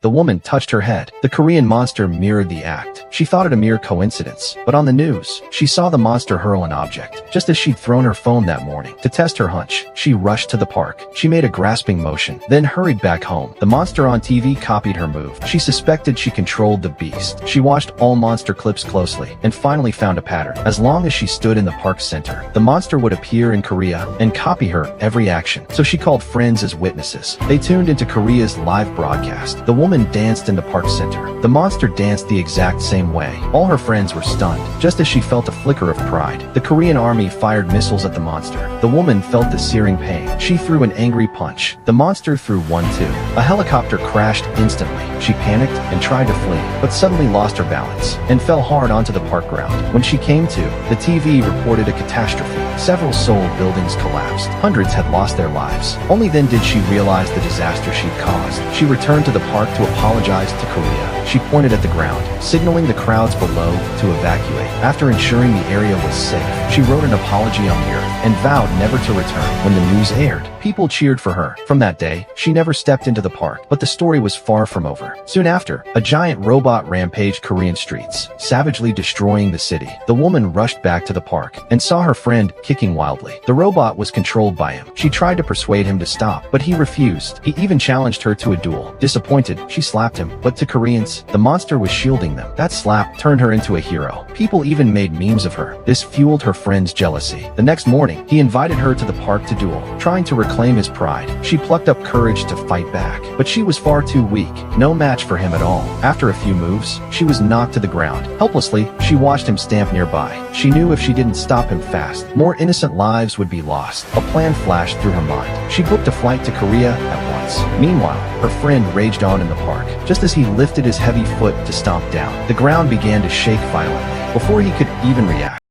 The woman touched her head. The Korean monster mirrored the act. She thought it a mere coincidence, but on the news, she saw the monster hurl an object, just as she'd thrown her phone that morning. To test her hunch, she rushed to the park. She made a grasping motion, then hurried back home. The monster on TV copied her move. She suspected she controlled the beast. She watched all monster clips closely, and finally found a pattern. As long as she stood in the park center, the monster would appear in Korea and copy her every action. So she called friends as witnesses. They tuned into Korea's live broadcast. The woman danced in the park center. The monster danced the exact same way. All her friends were stunned, just as she felt a flicker of pride. The Korean army fired missiles at the monster. The woman felt the searing pain. She threw an angry punch. The monster threw one too. A helicopter crashed instantly. She panicked and tried to flee, but suddenly lost her balance and fell hard onto the park ground. When she came to, the TV reported a catastrophe. Several Seoul buildings collapsed. Hundreds had lost their lives. Only then did she realize the disaster she'd caused. She returned to the park to apologize to Korea. She pointed at the ground, signaling the crowds below to evacuate. After ensuring the area was safe, she wrote an apology on the earth and vowed never to return. When the news aired, people cheered for her. From that day, she never stepped into the park, but the story was far from over. Soon after, a giant robot rampaged Korean streets, savagely destroying the city. The woman rushed back to the park and saw her friend kicking wildly. The robot was controlled by him. She tried to persuade him to stop, but he refused. He even challenged her to a duel. Disappointed, she slapped him, but to Koreans, the monster was shielding them. That slap turned her into a hero. People even made memes of her. This fueled her friend's jealousy. The next morning, he invited her to the park to duel, trying to reclaim his pride. She plucked up courage to fight back, but she was far too weak. No match for him at all. After a few moves, she was knocked to the ground. Helplessly, she watched him stamp nearby. She knew if she didn't stop him fast, more innocent lives would be lost. A plan flashed through her mind. She booked a flight to Korea at once. Meanwhile, her friend raged on in the park. Just as he lifted his heavy foot to stomp down, the ground began to shake violently. Before he could even react,